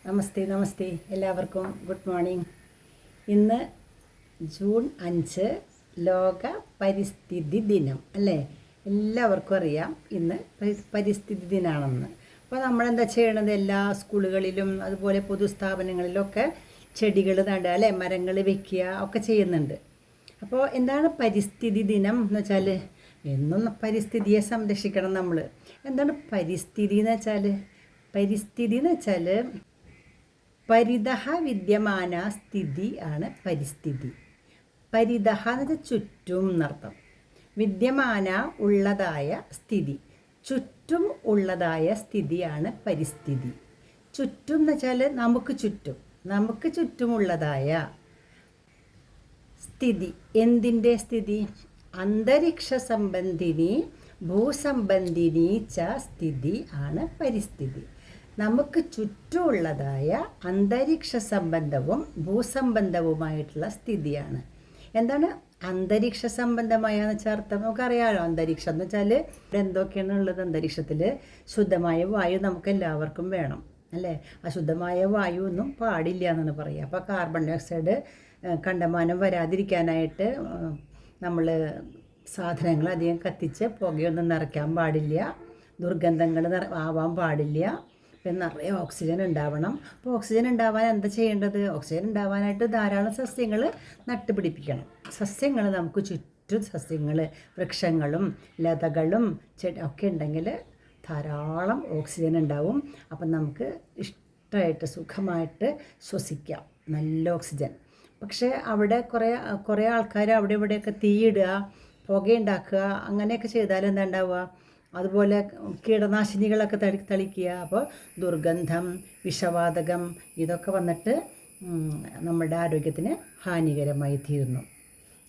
നമസ്തേ എല്ലാവർക്കും good morning. ഇന്ന് June 5 ലോക പരിസ്ഥിതി ദിനം അല്ലേ? എല്ലാവർക്കും അറിയാം ഇന്ന് പരിസ്ഥിതി ദിനമാണെന്ന്. അപ്പോൾ നമ്മളെന്താ ചെയ്യണത്? എല്ലാ സ്കൂളുകളിലും അതുപോലെ പൊതുസ്ഥാപനങ്ങളിലൊക്കെ ചെടികൾ നടുക അല്ലേ, മരങ്ങൾ വെക്കുക ഒക്കെ ചെയ്യുന്നുണ്ട്. അപ്പോൾ എന്താണ് പരിസ്ഥിതി ദിനം എന്ന് വെച്ചാൽ? എന്നും പരിസ്ഥിതിയെ സംരക്ഷിക്കണം നമ്മൾ. എന്താണ് പരിസ്ഥിതി എന്ന് വെച്ചാൽ? പരിസ്ഥിതി എന്ന് വെച്ചാൽ പരിതഃ വിദ്യമാന സ്ഥിതി ആണ് പരിസ്ഥിതി. പരിതഃ എന്ന് വെച്ചാൽ ചുറ്റും എന്നർത്ഥം. വിദ്യമാന ഉള്ളതായ സ്ഥിതി, ചുറ്റും ഉള്ളതായ സ്ഥിതിയാണ് പരിസ്ഥിതി. ചുറ്റും എന്ന് വെച്ചാൽ നമുക്ക് ചുറ്റുമുള്ളതായ സ്ഥിതി. എന്തിൻ്റെ സ്ഥിതി? അന്തരീക്ഷ സംബന്ധിനി ഭൂസംബന്ധിനി ച സ്ഥിതി ആണ് പരിസ്ഥിതി. നമുക്ക് ചുറ്റുമുള്ളതായ അന്തരീക്ഷ സംബന്ധവും ഭൂസംബന്ധവുമായിട്ടുള്ള സ്ഥിതിയാണ്. എന്താണ് അന്തരീക്ഷ സംബന്ധമായെന്ന് വെച്ചാൽ അർത്ഥം നമുക്കറിയാമല്ലോ. അന്തരീക്ഷം എന്ന് വെച്ചാൽ എന്തൊക്കെയാണ് ഉള്ളത്? അന്തരീക്ഷത്തിൽ ശുദ്ധമായ വായു നമുക്ക് എല്ലാവർക്കും വേണം അല്ലേ? അശുദ്ധമായ വായു ഒന്നും പാടില്ല എന്നാണ് പറയുക. അപ്പോൾ കാർബൺ ഡൈ ഓക്സൈഡ് കണ്ടമാനം വരാതിരിക്കാനായിട്ട് നമ്മൾ സാധനങ്ങൾ അധികം കത്തിച്ച് പുകയൊന്നും നിറയ്ക്കാൻ പാടില്ല, ദുർഗന്ധങ്ങൾ ആവാൻ പാടില്ല. പിന്നെ നിറയെ ഓക്സിജൻ ഉണ്ടാവണം. അപ്പോൾ ഓക്സിജൻ ഉണ്ടാവാൻ എന്താ ചെയ്യേണ്ടത്? ഓക്സിജൻ ഉണ്ടാവാനായിട്ട് ധാരാളം സസ്യങ്ങൾ നട്ടുപിടിപ്പിക്കണം. സസ്യങ്ങൾ നമുക്ക് ചുറ്റും സസ്യങ്ങൾ, വൃക്ഷങ്ങളും ലതകളും ഒക്കെ ഉണ്ടെങ്കിൽ ധാരാളം ഓക്സിജൻ ഉണ്ടാവും. അപ്പം നമുക്ക് ഇഷ്ടമായിട്ട് സുഖമായിട്ട് ശ്വസിക്കാം നല്ല ഓക്സിജൻ. പക്ഷേ അവിടെ കുറേ ആൾക്കാർ അവിടെ ഇവിടെയൊക്കെ തീയിടുക, പുകയുണ്ടാക്കുക, അങ്ങനെയൊക്കെ ചെയ്താൽ എന്താ ഉണ്ടാവുക? അതുപോലെ കീടനാശിനികളൊക്കെ തളിക്കുക. അപ്പോൾ ദുർഗന്ധം, വിഷവാതകം ഇതൊക്കെ വന്നിട്ട് നമ്മുടെ ആരോഗ്യത്തിന് ഹാനികരമായി തീരുന്നു.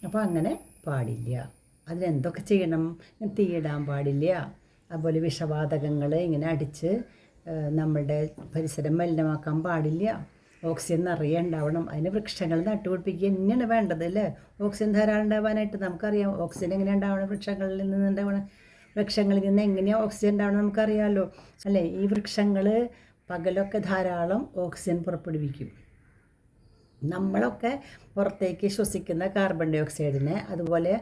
അപ്പോൾ അങ്ങനെ പാടില്ല. അതിനെന്തൊക്കെ ചെയ്യണം? തീയിടാൻ പാടില്ല. അതുപോലെ വിഷവാതകങ്ങൾ ഇങ്ങനെ അടിച്ച് നമ്മുടെ പരിസരം മലിനമാക്കാൻ പാടില്ല. ഓക്സിജൻ നിറയെ ഉണ്ടാവണം. അതിന് വൃക്ഷങ്ങൾ നട്ടുപിടിപ്പിക്കുക തന്നെയാണ് വേണ്ടത് അല്ലേ? ഓക്സിജൻ ധാരാളം ഉണ്ടാവാനായിട്ട് നമുക്കറിയാം. ഓക്സിജൻ എങ്ങനെ ഉണ്ടാവണം? വൃക്ഷങ്ങളിൽ നിന്ന് ഉണ്ടാവണം. വൃക്ഷങ്ങളിൽ നിന്ന് എങ്ങനെയാണ് ഓക്സിജൻ ഉണ്ടാവണം നമുക്കറിയാമല്ലോ അല്ലേ? ഈ വൃക്ഷങ്ങൾ പകലൊക്കെ ധാരാളം ഓക്സിജൻ പുറപ്പെടുവിക്കും. നമ്മളൊക്കെ പുറത്തേക്ക് ശ്വസിക്കുന്ന കാർബൺ ഡൈ ഓക്സൈഡിനെ, അതുപോലെ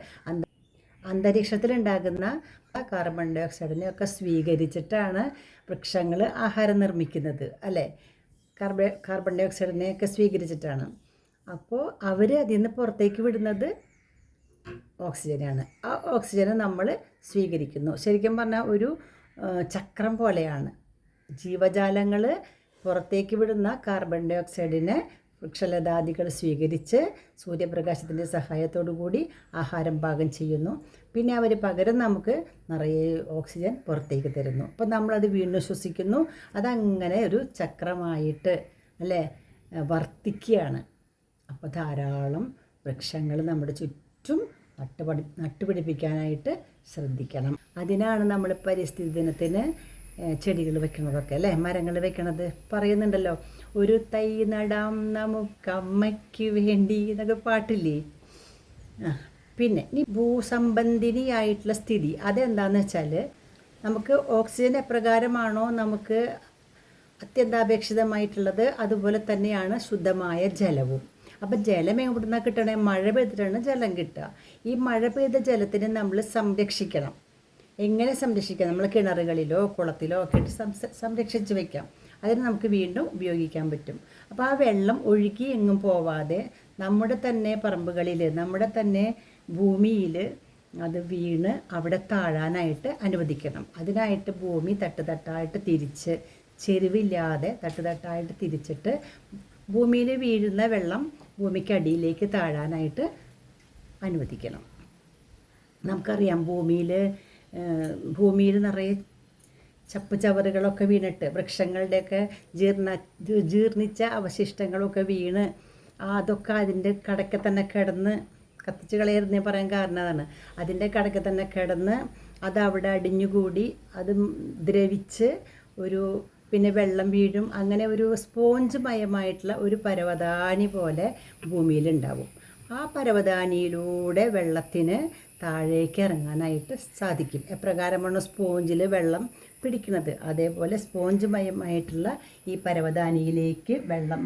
അന്തരീക്ഷത്തിലുണ്ടാകുന്ന കാർബൺ ഡൈ ഓക്സൈഡിനെ ഒക്കെ സ്വീകരിച്ചിട്ടാണ് വൃക്ഷങ്ങൾ ആഹാരം നിർമ്മിക്കുന്നത് അല്ലേ? കാർബൺ ഡൈ ഓക്സൈഡിനെയൊക്കെ സ്വീകരിച്ചിട്ടാണ്. അപ്പോൾ അവർ അതിൽ നിന്ന് പുറത്തേക്ക് വിടുന്നത് ഓക്സിജനാണ്. ആ ഓക്സിജനെ നമ്മൾ സ്വീകരിക്കുന്നു. ശരിക്കും പറഞ്ഞാൽ ഒരു ചക്രം പോലെയാണ്. ജീവജാലങ്ങൾ പുറത്തേക്ക് വിടുന്ന കാർബൺ ഡൈ ഓക്സൈഡിനെ വൃക്ഷലതാദികൾ സ്വീകരിച്ച് സൂര്യപ്രകാശത്തിൻ്റെ സഹായത്തോടു കൂടി ആഹാരം പാകം ചെയ്യുന്നു. പിന്നെ അവർ പകരം നമുക്ക് നിറയെ ഓക്സിജൻ പുറത്തേക്ക് തരുന്നു. അപ്പം നമ്മളത് വീണ്ടും ശ്വസിക്കുന്നു. അതങ്ങനെ ഒരു ചക്രമായിട്ട് അല്ലേ വർത്തിക്കുകയാണ്. അപ്പോൾ ധാരാളം വൃക്ഷങ്ങൾ നമ്മുടെ ചുറ്റും നട്ടുപിടിപ്പിക്കാനായിട്ട് ശ്രദ്ധിക്കണം. അതിനാണ് നമ്മൾ പരിസ്ഥിതി ദിനത്തിന് ചെടികൾ വെക്കണതൊക്കെ അല്ലേ, മരങ്ങൾ വെക്കണത്. പറയുന്നുണ്ടല്ലോ, ഒരു തൈ നടാം നമുക്കമ്മയ്ക്ക് വേണ്ടി എന്നൊക്കെ പാട്ടില്ലേ? പിന്നെ ഈ ഭൂസംബന്ധിനിയായിട്ടുള്ള സ്ഥിതി അതെന്താണെന്ന് വെച്ചാൽ, നമുക്ക് ഓക്സിജൻ എപ്രകാരമാണോ നമുക്ക് അത്യന്താപേക്ഷിതമായിട്ടുള്ളത്, അതുപോലെ തന്നെയാണ് ശുദ്ധമായ ജലവും. അപ്പം ജലം എവിടുന്നാണ് കിട്ടണേ? മഴ പെയ്തിട്ടാണ് ജലം കിട്ടുക. ഈ മഴ പെയ്ത ജലത്തിനെ നമ്മൾ സംരക്ഷിക്കണം. എങ്ങനെ സംരക്ഷിക്കാം? നമ്മൾ കിണറുകളിലോ കുളത്തിലോ ഒക്കെ ഇട്ട് സംരക്ഷിച്ച് വയ്ക്കാം. അതിന് നമുക്ക് വീണ്ടും ഉപയോഗിക്കാൻ പറ്റും. അപ്പോൾ ആ വെള്ളം ഒഴുകി എങ്ങും പോവാതെ നമ്മുടെ തന്നെ പറമ്പുകളിൽ, നമ്മുടെ തന്നെ ഭൂമിയിൽ അത് വീണ് അവിടെ താഴാനായിട്ട് അനുവദിക്കണം. അതിനായിട്ട് ഭൂമി തട്ടായിട്ട് തിരിച്ച്, ചെരുവില്ലാതെ തട്ടായിട്ട് തിരിച്ചിട്ട് ഭൂമിയിൽ വീഴുന്ന വെള്ളം ഭൂമിക്കടിയിലേക്ക് താഴാനായിട്ട് അനുവദിക്കണം. നമുക്കറിയാം ഭൂമിയിൽ നിറയെ ചപ്പുചവറുകളൊക്കെ വീണിട്ട് വൃക്ഷങ്ങളുടെയൊക്കെ ജീർണിച്ച അവശിഷ്ടങ്ങളൊക്കെ വീണ് അതൊക്കെ അതിൻ്റെ കടക്കെ തന്നെ കിടന്ന്, കത്തിച്ച് കളയരുതെന്ന് പറയാൻ കാരണം അതാണ്, അതിൻ്റെ കടക്കെ തന്നെ കിടന്ന് അതവിടെ അടിഞ്ഞുകൂടി അത് ദ്രവിച്ച് പിന്നെ വെള്ളം വീഴും. അങ്ങനെ ഒരു സ്പോഞ്ച് മയമായിട്ടുള്ള ഒരു പരവതാനി പോലെ ഭൂമിയിലുണ്ടാവും. ആ പരവതാനിയിലൂടെ വെള്ളത്തിന് താഴേക്ക് ഇറങ്ങാനായിട്ട് സാധിക്കും. എപ്രകാരമാണ് സ്പോഞ്ചിൽ വെള്ളം പിടിക്കുന്നത്, അതേപോലെ സ്പോഞ്ച് മയമായിട്ടുള്ള ഈ പരവതാനിയിലേക്ക്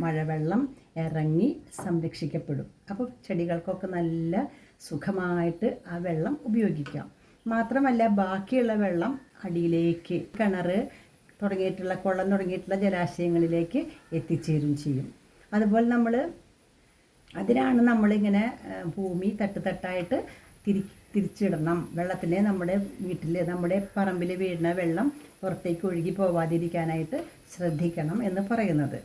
മഴവെള്ളം ഇറങ്ങി സംരക്ഷിക്കപ്പെടും. അപ്പോൾ ചെടികൾക്കൊക്കെ നല്ല സുഖമായിട്ട് ആ വെള്ളം ഉപയോഗിക്കാം. മാത്രമല്ല ബാക്കിയുള്ള വെള്ളം അടിയിലേക്ക് കിണർ തുടങ്ങിയിട്ടുള്ള കുളം തുടങ്ങിയിട്ടുള്ള ജലാശയങ്ങളിലേക്ക് എത്തിച്ചേരും ചെയ്യും. അതുപോലെ അതിനാണ് നമ്മളിങ്ങനെ ഭൂമി തട്ടായിട്ട് തിരിച്ചിടണം. വെള്ളത്തിനെ നമ്മുടെ വീട്ടിൽ നമ്മുടെ പറമ്പിൽ വീഴുന്ന വെള്ളം പുറത്തേക്ക് ഒഴുകി പോവാതിരിക്കാനായിട്ട് ശ്രദ്ധിക്കണം എന്ന് പറയുന്നത്.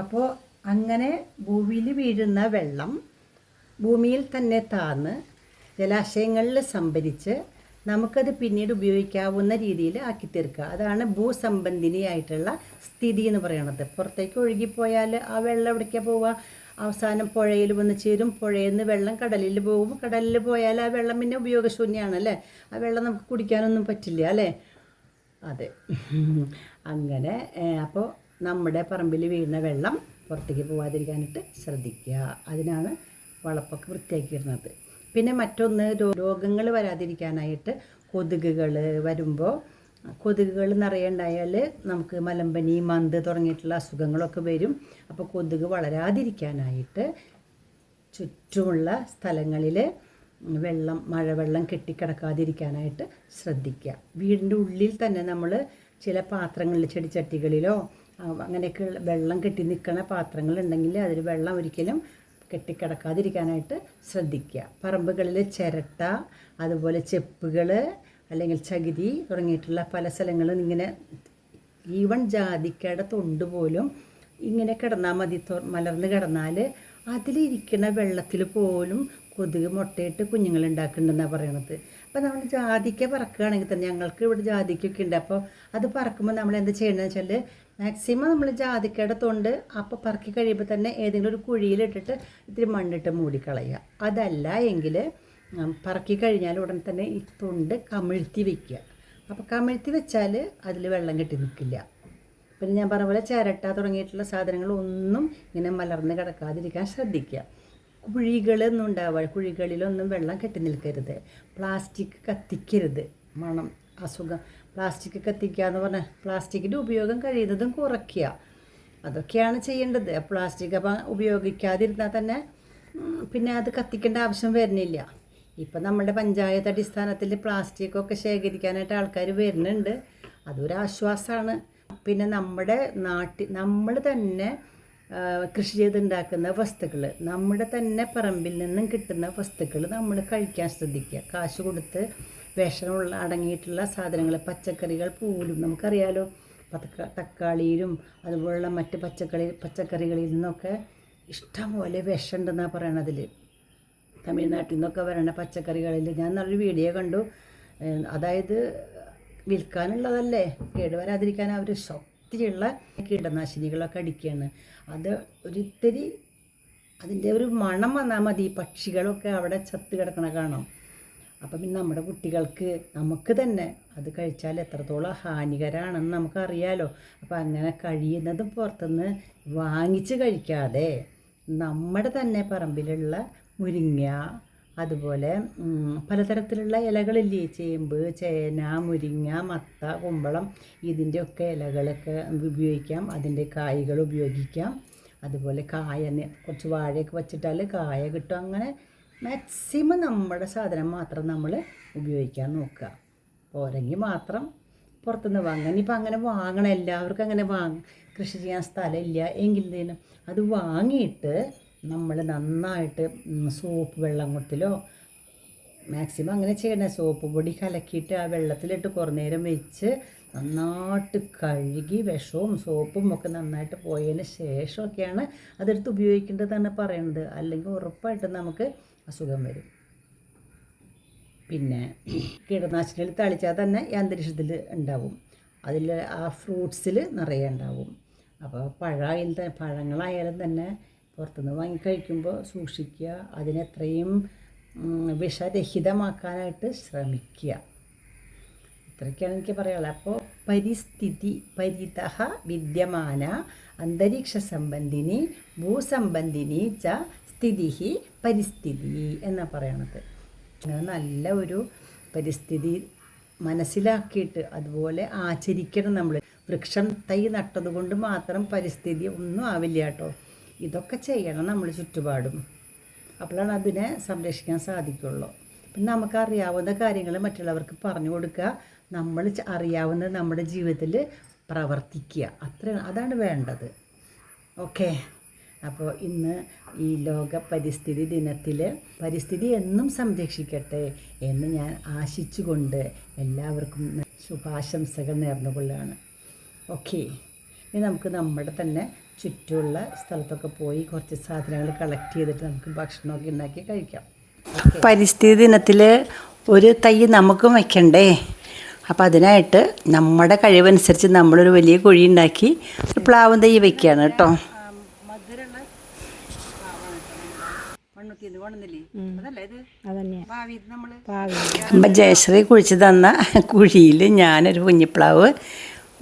അപ്പോൾ അങ്ങനെ ഭൂമിയിൽ വീഴുന്ന വെള്ളം ഭൂമിയിൽ തന്നെ താന്ന് ജലാശയങ്ങളിൽ സംഭരിച്ച് നമുക്കത് പിന്നീട് ഉപയോഗിക്കാവുന്ന രീതിയിൽ ആക്കി തീർക്കുക. അതാണ് ഭൂസംബന്ധിനിയായിട്ടുള്ള സ്ഥിതി എന്ന് പറയുന്നത്. പുറത്തേക്ക് ഒഴുകിപ്പോയാൽ ആ വെള്ളം എവിടേക്കാണ് പോവുക? അവസാനം പുഴയിൽ വന്ന് ചേരും. പുഴയിൽ നിന്ന് വെള്ളം കടലിൽ പോകും. കടലിൽ പോയാൽ ആ വെള്ളം പിന്നെ ഉപയോഗശൂന്യമാണല്ലേ. ആ വെള്ളം നമുക്ക് കുടിക്കാനൊന്നും പറ്റില്ല അല്ലേ. അതെ, അങ്ങനെ അപ്പോൾ നമ്മുടെ പറമ്പിൽ വീഴുന്ന വെള്ളം പുറത്തേക്ക് പോകാതിരിക്കാനായിട്ട് ശ്രദ്ധിക്കുക. അതിനാണ് വളപ്പൊക്കെ വൃത്തിയാക്കിയിരുന്നത്. പിന്നെ മറ്റൊന്ന്, രോഗങ്ങൾ വരാതിരിക്കാനായിട്ട് കൊതുകുകൾ വരുമ്പോൾ, കൊതുകുകൾ നിറയുണ്ടായാൽ നമുക്ക് മലമ്പനി, മന്ത് തുടങ്ങിയിട്ടുള്ള അസുഖങ്ങളൊക്കെ വരും. അപ്പോൾ കൊതുക് വളരാതിരിക്കാനായിട്ട് ചുറ്റുമുള്ള സ്ഥലങ്ങളിൽ മഴവെള്ളം കെട്ടിക്കിടക്കാതിരിക്കാനായിട്ട് ശ്രദ്ധിക്കുക. വീടിൻ്റെ ഉള്ളിൽ തന്നെ നമ്മൾ ചില പാത്രങ്ങളിൽ, ചെടിച്ചട്ടികളിലോ അങ്ങനെയൊക്കെ വെള്ളം കെട്ടി നിൽക്കുന്ന പാത്രങ്ങളുണ്ടെങ്കിൽ അതിൽ വെള്ളം ഒരിക്കലും കെട്ടിക്കിടക്കാതിരിക്കാനായിട്ട് ശ്രദ്ധിക്കുക. പറമ്പുകളിൽ ചിരട്ട, അതുപോലെ ചെപ്പുകൾ അല്ലെങ്കിൽ ചകിരി തുടങ്ങിയിട്ടുള്ള പല സ്ഥലങ്ങളും ഇങ്ങനെ ഈവൻ ജാതിക്കയുടെ തൊണ്ട് പോലും ഇങ്ങനെ കിടന്നാൽ മതി. മലർന്ന് കിടന്നാൽ അതിലിരിക്കുന്ന വെള്ളത്തിൽ പോലും കൊതുക് മുട്ടയിട്ട് കുഞ്ഞുങ്ങൾ ഉണ്ടാക്കുന്നുണ്ടെന്നാണ് പറയണത്. അപ്പോൾ നമ്മൾ ജാതിക്ക പറക്കുകയാണെങ്കിൽ തന്നെ, ഞങ്ങൾക്ക് ഇവിടെ ജാതിക്കൊക്കെ ഉണ്ട്. അപ്പോൾ അത് പറക്കുമ്പോൾ നമ്മൾ എന്ത് ചെയ്യണമെന്ന് വെച്ചാൽ മാക്സിമം നമ്മൾ ജാതിക്കയുടെ തൊണ്ട് അപ്പോൾ പറക്കി കഴിയുമ്പോൾ തന്നെ ഏതെങ്കിലും ഒരു കുഴിയിലിട്ടിട്ട് ഇത്തിരി മണ്ണിട്ട് മൂടിക്കളയുക. അതല്ല എങ്കിൽ പറക്കി കഴിഞ്ഞാൽ ഉടൻ തന്നെ ഈ തൊണ്ട് കമിഴ്ത്തി വയ്ക്കുക. അപ്പോൾ കമിഴ്ത്തി വെച്ചാൽ അതിൽ വെള്ളം കെട്ടി നിൽക്കില്ല. പിന്നെ ഞാൻ പറഞ്ഞ പോലെ ചിരട്ട തുടങ്ങിയിട്ടുള്ള സാധനങ്ങളൊന്നും ഇങ്ങനെ മലർന്ന് കിടക്കാതിരിക്കാൻ ശ്രദ്ധിക്കുക. കുഴികളൊന്നും ഉണ്ടാവുക, കുഴികളിലൊന്നും വെള്ളം കെട്ടി നിൽക്കരുത്. പ്ലാസ്റ്റിക് കത്തിക്കരുത്, മണം, അസുഖം. പ്ലാസ്റ്റിക് കത്തിക്കുക എന്ന് പറഞ്ഞാൽ പ്ലാസ്റ്റിക്കിൻ്റെ ഉപയോഗം കഴിയുന്നതും കുറയ്ക്കുക. അതൊക്കെയാണ് ചെയ്യേണ്ടത്. പ്ലാസ്റ്റിക് അപ്പം ഉപയോഗിക്കാതിരുന്നാൽ തന്നെ പിന്നെ അത് കത്തിക്കേണ്ട ആവശ്യം വരുന്നില്ല. ഇപ്പം നമ്മുടെ പഞ്ചായത്ത് അടിസ്ഥാനത്തിൽ പ്ലാസ്റ്റിക്കൊക്കെ ശേഖരിക്കാനായിട്ട് ആൾക്കാർ വരുന്നുണ്ട്. അതൊരാശ്വാസമാണ്. പിന്നെ നമ്മുടെ നമ്മൾ തന്നെ കൃഷി ചെയ്തുണ്ടാക്കുന്ന വസ്തുക്കൾ, നമ്മുടെ തന്നെ പറമ്പിൽ നിന്നും കിട്ടുന്ന വസ്തുക്കൾ നമ്മൾ കഴിക്കാൻ ശ്രദ്ധിക്കുക. കാശ് കൊടുത്ത് വിഷമുള്ള അടങ്ങിയിട്ടുള്ള സാധനങ്ങൾ, പച്ചക്കറികൾ പോലും നമുക്കറിയാലോ, തക്കാളിയിലും അതുപോലുള്ള മറ്റ് പച്ചക്കറികളിൽ നിന്നൊക്കെ ഇഷ്ടംപോലെ വിഷമുണ്ടെന്നാണ് പറയണതിൽ. തമിഴ്നാട്ടിൽ നിന്നൊക്കെ വരണ പച്ചക്കറികളിൽ ഞാൻ നല്ലൊരു വീഡിയോ കണ്ടു. അതായത് വിൽക്കാനുള്ളതല്ലേ, കേടുവരാതിരിക്കാൻ അവർ ശക്തിയുള്ള കീടനാശിനികളൊക്കെ അടിക്കുകയാണ്. അത് ഒരിത്തിരി അതിൻ്റെ ഒരു മണം വന്നാൽ മതി, പക്ഷികളൊക്കെ അവിടെ ചത്ത് കിടക്കണ കാണാം. അപ്പം പിന്നെ നമ്മുടെ കുട്ടികൾക്ക്, നമുക്ക് തന്നെ അത് കഴിച്ചാൽ എത്രത്തോളം ഹാനികരമാണെന്ന് നമുക്കറിയാലോ. അപ്പം അങ്ങനെ കഴിയുന്നതും പുറത്തുനിന്ന് വാങ്ങിച്ച് കഴിക്കാതെ നമ്മുടെ തന്നെ പറമ്പിലുള്ള മുരിങ്ങ, അതുപോലെ പലതരത്തിലുള്ള ഇലകളില്ലേ, ചേമ്പ്, ചേന, മുരിങ്ങ, മത്ത, കുമ്പളം, ഇതിൻ്റെയൊക്കെ ഇലകളൊക്കെ ഉപയോഗിക്കാം. അതിൻ്റെ കായ്കൾ ഉപയോഗിക്കാം. അതുപോലെ കുറച്ച് വാഴയൊക്കെ വച്ചിട്ടാൽ കായ കിട്ടും. അങ്ങനെ മാക്സിമം നമ്മുടെ സാധനം മാത്രം നമ്മൾ ഉപയോഗിക്കാൻ നോക്കുക. പോരെങ്കിൽ മാത്രം പുറത്തുനിന്ന് വാങ്ങാൻ. ഇനിയിപ്പോൾ അങ്ങനെ വാങ്ങണം, എല്ലാവർക്കും അങ്ങനെ കൃഷി ചെയ്യാൻ സ്ഥലമില്ല എങ്കിലേനും അത് വാങ്ങിയിട്ട് നമ്മൾ നന്നായിട്ട് സോപ്പ് വെള്ളം കൊട്ടിലോ, മാക്സിമം അങ്ങനെ ചെയ്യണേ, സോപ്പ് പൊടി കലക്കിയിട്ട് ആ വെള്ളത്തിലിട്ട് കുറേ നേരം വെച്ച് നന്നായിട്ട് കഴുകി വിഷവും സോപ്പും ഒക്കെ നന്നായിട്ട് പോയതിന് ശേഷമൊക്കെയാണ് അതെടുത്ത് ഉപയോഗിക്കേണ്ടതാണ് പറയുന്നത്. അല്ലെങ്കിൽ ഉറപ്പായിട്ടും നമുക്ക് അസുഖം വരും. പിന്നെ കീടനാശിനികൾ തളിച്ചാൽ തന്നെ ഈ അന്തരീക്ഷത്തിൽ ഉണ്ടാവും, അതിൽ ആ ഫ്രൂട്ട്സിൽ നിറയെ ഉണ്ടാവും. അപ്പോൾ പഴങ്ങളായാലും തന്നെ പുറത്തുനിന്ന് വാങ്ങിക്കഴിക്കുമ്പോൾ സൂക്ഷിക്കുക. അതിനെത്രയും വിഷരഹിതമാക്കാനായിട്ട് ശ്രമിക്കുക. ഇത്രയൊക്കെയാണ് എനിക്ക് പറയാനുള്ളത്. അപ്പോൾ പരിതഃ വിദ്യമാന അന്തരീക്ഷ സംബന്ധിനി ഭൂസംബന്ധിനി ച സ്ഥിതി പരിസ്ഥിതി എന്നാണ് പറയണത്. നല്ല ഒരു പരിസ്ഥിതി മനസ്സിലാക്കിയിട്ട് അതുപോലെ ആചരിക്കണം നമ്മൾ. വൃക്ഷം തൈ നട്ടത് കൊണ്ട് മാത്രം പരിസ്ഥിതി ഒന്നും ആവില്ല കേട്ടോ. ഇതൊക്കെ ചെയ്യണം നമ്മൾ ചുറ്റുപാടും. അപ്പോഴാണ് അതിനെ സംരക്ഷിക്കാൻ സാധിക്കുള്ളൂ. പിന്നെ നമുക്കറിയാവുന്ന കാര്യങ്ങൾ മറ്റുള്ളവർക്ക് പറഞ്ഞു കൊടുക്കുക, നമ്മൾ അറിയാവുന്നത് നമ്മുടെ ജീവിതത്തിൽ പ്രവർത്തിക്കുക, അതാണ് വേണ്ടത്. ഓക്കെ. അപ്പോൾ ഇന്ന് ഈ ലോക പരിസ്ഥിതി ദിനത്തിൽ പരിസ്ഥിതി എന്നും സംരക്ഷിക്കട്ടെ എന്ന് ഞാൻ ആശിച്ചുകൊണ്ട് എല്ലാവർക്കും ശുഭാശംസകൾ നേർന്നുകൊള്ളുകയാണ്. ഓക്കെ. ഇനി നമുക്ക് നമ്മുടെ തന്നെ ചുറ്റുമുള്ള സ്ഥലത്തൊക്കെ പോയി കുറച്ച് സാധനങ്ങൾ കളക്ട് ചെയ്തിട്ട് നമുക്ക് ഭക്ഷണമൊക്കെ ഉണ്ടാക്കി കഴിക്കാം. പരിസ്ഥിതി ദിനത്തിൽ ഒരു തൈ നമുക്കും വയ്ക്കണ്ടേ? അപ്പോൾ അതിനായിട്ട് നമ്മുടെ കഴിവനുസരിച്ച് നമ്മളൊരു വലിയ കുഴി ഉണ്ടാക്കി ഒരു പ്ലാവും തൈ വയ്ക്കുകയാണ് കേട്ടോ. അപ്പം ജയശ്രീ കുഴിച്ച് തന്ന കുഴിയിൽ ഞാനൊരു കുഞ്ഞിപ്ലാവ്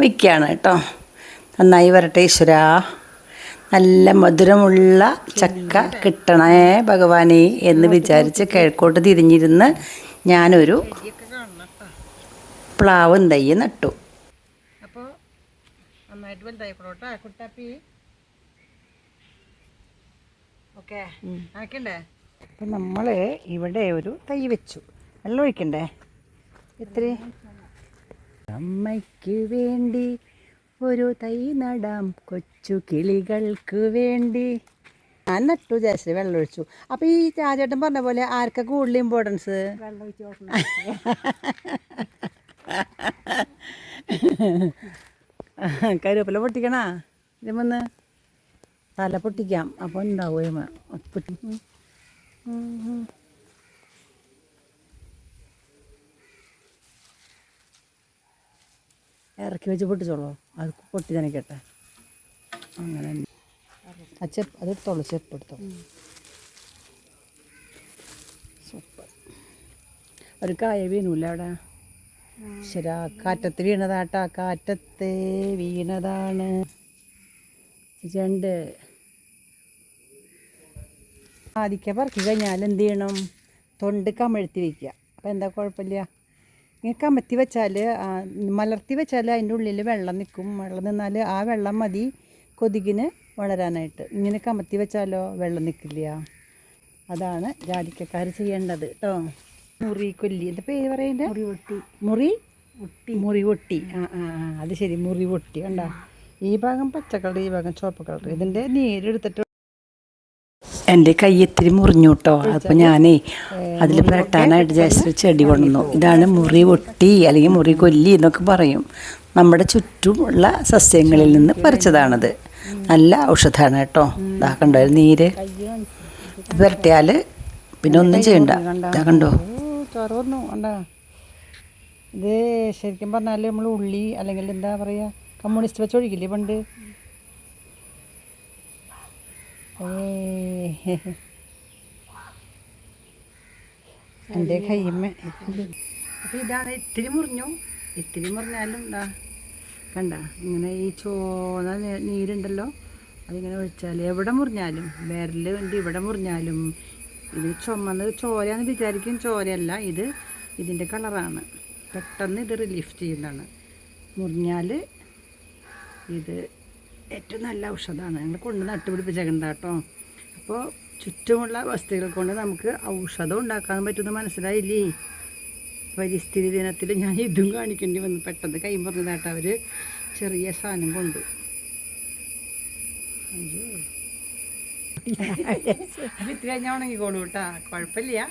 വയ്ക്കുകയാണ് കേട്ടോ. നന്നായി വരട്ടെ ഈശ്വരാ. നല്ല മധുരമുള്ള ചക്ക കിട്ടണേ ഭഗവാനെ എന്ന് വിചാരിച്ച് കിഴക്കോട്ട് തിരിഞ്ഞിരുന്ന് ഞാനൊരു പ്ലാവും തൈ നട്ടു. അപ്പോൾ നന്നായിട്ട് വലുതായിക്കോട്ടെ കുട്ടാപ്പി. ഓക്കെ, ആക്കണ്ടേ? അപ്പം നമ്മൾ ഇവിടെ ഒരു തൈ വെച്ചു. വെള്ളം ഒഴിക്കണ്ടേ? ഇത്ര അമ്മയ്ക്ക് വേണ്ടി ഒരു തൈ നടാം, കൊച്ചു കിളികൾക്ക് വേണ്ടി. ഞാൻ നട്ടു, ജയശ്രീ വെള്ളം ഒഴിച്ചു. അപ്പോൾ ഈ രാജേട്ടൻ പറഞ്ഞ പോലെ ആർക്കാ കൂടുതൽ ഇമ്പോർട്ടൻസ്? കരുവേപ്പില പൊട്ടിക്കണാ? ഇതിമൊന്ന് തല പൊട്ടിക്കാം, അപ്പോൾ ഉണ്ടാവും. ഇറക്കി വെച്ച് പൊട്ടിച്ചോളൂ, അത് പൊട്ടി നനയ്ക്കട്ടെ. അങ്ങനെ ആ ചെപ്പ് അതെടുത്തോളൂ, ചെപ്പ് എടുത്തോളൂ. സൂപ്പർ. ഒരു കായ വീണൂല്ല അവിടെ? ശരാ, കാറ്റത്ത് വീണതാട്ടാ, കാറ്റത്ത് വീണതാണ്. രണ്ട് ആദ്യമൊക്കെ പറക്കി കഴിഞ്ഞാൽ എന്ത് ചെയ്യണം? തൊണ്ട് കമഴ്ത്തി വയ്ക്കുക. അപ്പോൾ എന്താ കുഴപ്പമില്ല. ഇങ്ങനെ കമഴ്ത്തി വെച്ചാൽ, മലർത്തി വെച്ചാൽ അതിൻ്റെ ഉള്ളിൽ വെള്ളം നിൽക്കും. വെള്ളം നിന്നാൽ ആ വെള്ളം മതി കൊതുകിന് വളരാനായിട്ട്. ഇങ്ങനെ കമഴ്ത്തി വെച്ചാലോ വെള്ളം നിൽക്കില്ല. അതാണ് ജാതിക്കക്കാർ ചെയ്യേണ്ടത് കേട്ടോ. മുറി കൊല്ലി, എന്താ പേര് പറയണ്ടേ? മുറി പൊട്ടി. അത് ശരി, മുറി പൊട്ടി. കണ്ടോ? ഈ ഭാഗം പച്ച കളർ, ഈ ഭാഗം ചുവപ്പ് കളർ. ഇതിൻ്റെ നീരെടുത്തിട്ട് എൻ്റെ കൈ ഇത്തിരി മുറിഞ്ഞു കേട്ടോ. അപ്പോൾ ഞാനേ അതിൽ വെട്ടാനായിട്ട് ജയശ്രീ ചെടി കൊണ്ടുവന്നു. ഇതാണ് മുറി പൊട്ടി അല്ലെങ്കിൽ മുറി കൊല്ലി എന്നൊക്കെ പറയും. നമ്മുടെ ചുറ്റുമുള്ള സസ്യങ്ങളിൽ നിന്ന് പറിച്ചതാണത്. നല്ല ഔഷധമാണ് കേട്ടോ. ഇതാ കണ്ടോ നീര്? പുരട്ടിയാൽ പിന്നെ ഒന്നും ചെയ്യണ്ട. ഇതാ കണ്ടോ? ചോറ് വന്നു കണ്ടോ? ഇത് ശരിക്കും പറഞ്ഞാൽ നമ്മൾ ഉള്ളി അല്ലെങ്കിൽ എന്താ പറയുക, കമ്മ്യൂണിസ്റ്റ് വെച്ച് ഒഴിക്കില്ലേ പണ്ട്? എൻ്റെ കയ്യമ്മ. അപ്പോൾ ഇതാണ്. ഇത്തിരി മുറിഞ്ഞു. ഇത്തിരി മുറിഞ്ഞാലും എന്താ കണ്ട, ഇങ്ങനെ ഈ ചോന്ന നീരുണ്ടല്ലോ, അതിങ്ങനെ ഒഴിച്ചാൽ എവിടെ മുറിഞ്ഞാലും, വിരൽ വേണ്ടി ഇവിടെ മുറിഞ്ഞാലും ഇത് ചുമന്ന് ചോരയാന്ന് വിചാരിക്കും. ചോരയല്ല, ഇതിൻ്റെ കളറാണ്. പെട്ടെന്ന് ഇത് റിലീഫ് ചെയ്യുന്നതാണ്. മുറിഞ്ഞാൽ ഇത് ഏറ്റവും നല്ല ഔഷധമാണ്. ഞങ്ങൾ കൊണ്ട് നട്ടുപിടിപ്പിച്ചേക്കണ്ട കേട്ടോ. അപ്പോൾ ചുറ്റുമുള്ള വസ്തുക്കൾ കൊണ്ട് നമുക്ക് ഔഷധം ഉണ്ടാക്കാൻ പറ്റുമെന്ന് മനസ്സിലായില്ലേ? പരിസ്ഥിതി ദിനത്തിൽ ഞാൻ ഇതും കാണിക്കേണ്ടി വന്നു. പെട്ടെന്ന് കൈ പറഞ്ഞതാട്ടോ. അവർ ചെറിയ സാധനം കൊണ്ടു. അപ്പോൾ ഇത്തിരി കഴിഞ്ഞാൽ ഉണങ്ങിക്കോളൂ കേട്ടോ, കുഴപ്പമില്ല.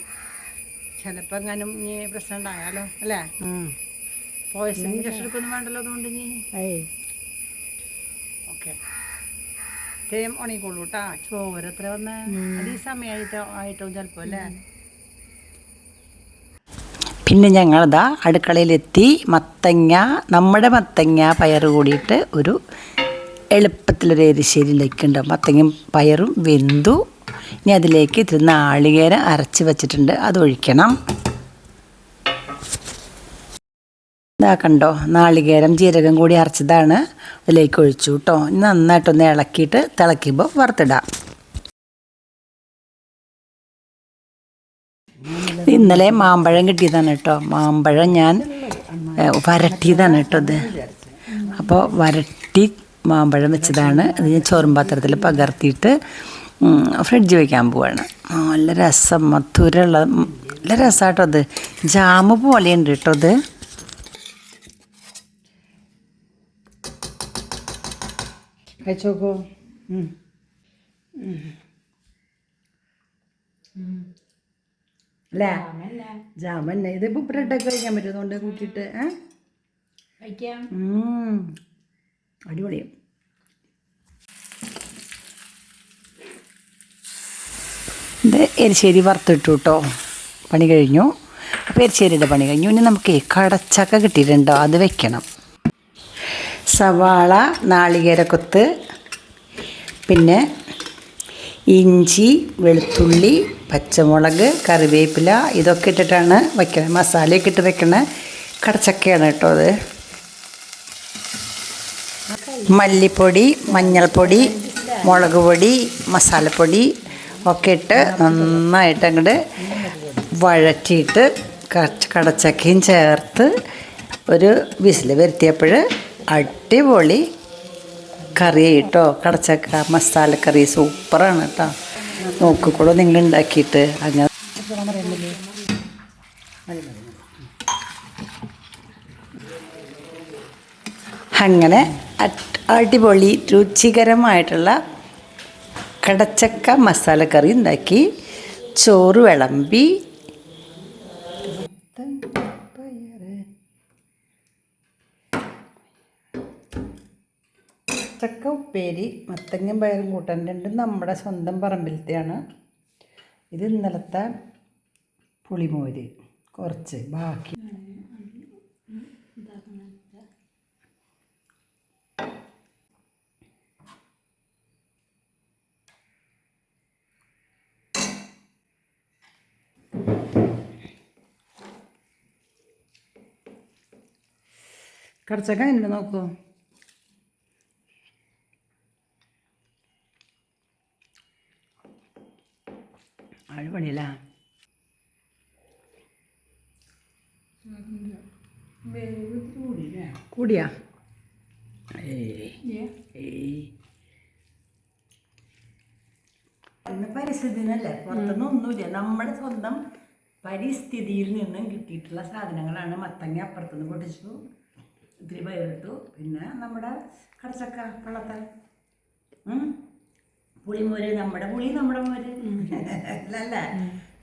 ചിലപ്പോൾ എങ്ങാനും ഇനി പ്രശ്നം ഉണ്ടായാലോ അല്ലേ? പോയിസൺ ഇഞ്ചക്ഷൻ എടുക്കൊന്നും വേണ്ടല്ലോ അതുകൊണ്ട് ഇനി. ഓക്കെ, തേം ഉണങ്ങിക്കോളൂ കേട്ടാ. ചോര എത്ര വന്ന അത് ഈ സമയമായിട്ടോ ചിലപ്പോൾ അല്ലേ? പിന്നെ ഞങ്ങളിതാ അടുക്കളയിലെത്തി. നമ്മുടെ മത്തങ്ങ പയർ കൂടിയിട്ട് ഒരു എളുപ്പത്തിലൊരു എരിശ്ശേരി ഉണ്ടാക്കിയിട്ടുണ്ട്. മത്തങ്ങയും പയറും വെന്തു. ഇനി അതിലേക്ക് ഇത്തിരി നാളികേരം അരച്ച് വെച്ചിട്ടുണ്ട്, അതൊഴിക്കണം. ഇതാ കണ്ടോ, നാളികേരം ജീരകം കൂടി അരച്ചതാണ്, അതിലേക്ക് ഒഴിച്ചു കേട്ടോ. നന്നായിട്ടൊന്ന് ഇളക്കിയിട്ട് തിളയ്ക്കുമ്പോൾ വറുത്തിടാം. ഇന്നലെ മാമ്പഴം കിട്ടിയതാണ് കേട്ടോ. മാമ്പഴം ഞാൻ വരട്ടിയതാണ് കേട്ടോ ഇത്. അപ്പോൾ വരട്ടി മാമ്പഴം വെച്ചതാണ്. അത് ഞാൻ ചോറും പാത്രത്തിൽ പകർത്തിയിട്ട് ഫ്രിഡ്ജ് വയ്ക്കാൻ പോവാണ്. നല്ല രസം, മധുരമുള്ള നല്ല രസമാട്ടോ അത്. ജാമ് പോലെയുണ്ട് കേട്ടോ അത്. കഴിച്ചോക്കോ. അല്ലേ ജാമന്നെ. ഇതിപ്പോൾ ബ്രെഡൊക്കെ കഴിക്കാൻ പറ്റും അതുകൊണ്ട് കൂട്ടിയിട്ട് കഴിക്കാം. അടിപൊളി. ഇത് എരിശ്ശേരി വറുത്തിട്ടു കേട്ടോ. പണി കഴിഞ്ഞു. അപ്പോൾ എരിശ്ശേരിയുടെ പണി കഴിഞ്ഞു. ഇനി നമുക്ക് കടച്ചക്ക കിട്ടിയിട്ടുണ്ടോ, അത് വെക്കണം. സവാള, നാളികേരക്കൊത്ത്, പിന്നെ ഇഞ്ചി, വെളുത്തുള്ളി, പച്ചമുളക്, കറിവേപ്പില ഇതൊക്കെ ഇട്ടിട്ടാണ് വയ്ക്കുന്നത്. മസാലയൊക്കെ ഇട്ട് വെക്കണ കടച്ചക്കയാണ് കേട്ടോ അത്. മല്ലിപ്പൊടി, മഞ്ഞൾപ്പൊടി, മുളക് പൊടി, മസാലപ്പൊടി ഒക്കെ ഇട്ട് നന്നായിട്ട് അങ്ങോട്ട് വഴറ്റിയിട്ട് കടച്ചക്കയും ചേർത്ത് ഒരു വിസിൽ വരുത്തിയപ്പോൾ അടിപൊളി കറി കേട്ടോ. കടച്ചക്ക മസാലക്കറി സൂപ്പറാണ് കേട്ടോ. നോക്കിക്കോളൂ നിങ്ങൾ ഉണ്ടാക്കിയിട്ട്. അങ്ങനെ അടിപൊളി രുചികരമായിട്ടുള്ള കടച്ചക്ക മസാലക്കറി ഉണ്ടാക്കി. ചോറ് വിളമ്പി. ചക്ക ഉപ്പേരി, മത്തങ്ങയും പയറും കൂട്ടാൻ രണ്ടും നമ്മുടെ സ്വന്തം പറമ്പിലത്തെയാണ്. ഇത് ഇന്നലത്തെ പുളിമോര് കുറച്ച് ബാക്കി. കടച്ചക്ക എന്നെ നോക്കൂ. അടിപൊളിയല്ല. കൂടിയാ ഇന്ന് പരിസ്ഥിതിനല്ലേ, പുറത്തൊന്നും ഒന്നുമില്ല. നമ്മുടെ സ്വന്തം പരിസ്ഥിതിയിൽ നിന്നും കിട്ടിയിട്ടുള്ള സാധനങ്ങളാണ്. മത്തങ്ങ അപ്പുറത്തുനിന്ന് പൊട്ടിച്ചു, ഇത്തിരി പയറിട്ടു, പിന്നെ നമ്മുടെ കടച്ചക്ക വെള്ളത്തെ പുളിമോര്, നമ്മുടെ പുളി നമ്മുടെ മോര് അല്ലല്ലേ.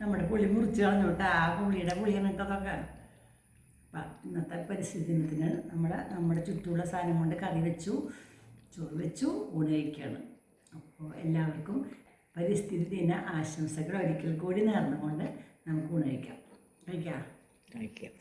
നമ്മുടെ പുളി മുറിച്ച് കളഞ്ഞോട്ട് ആ പുളിയുടെ പുളിയാണ് ഇട്ടതൊക്കെ. അപ്പം ഇന്നത്തെ പരിസ്ഥിതി ദിനത്തിന് നമ്മുടെ ചുറ്റുമുള്ള സാധനം കൊണ്ട് കറി വെച്ചു, ചോറ് വെച്ചു, ഊണ് കഴിക്കുകയാണ്. അപ്പോൾ എല്ലാവർക്കും പരിസ്ഥിതി ദിന ആശംസകൾ ഒരിക്കൽ കൂടി നേർന്നുകൊണ്ട് നമുക്ക് ഊണ് കഴിക്കാം. കഴിക്കാം.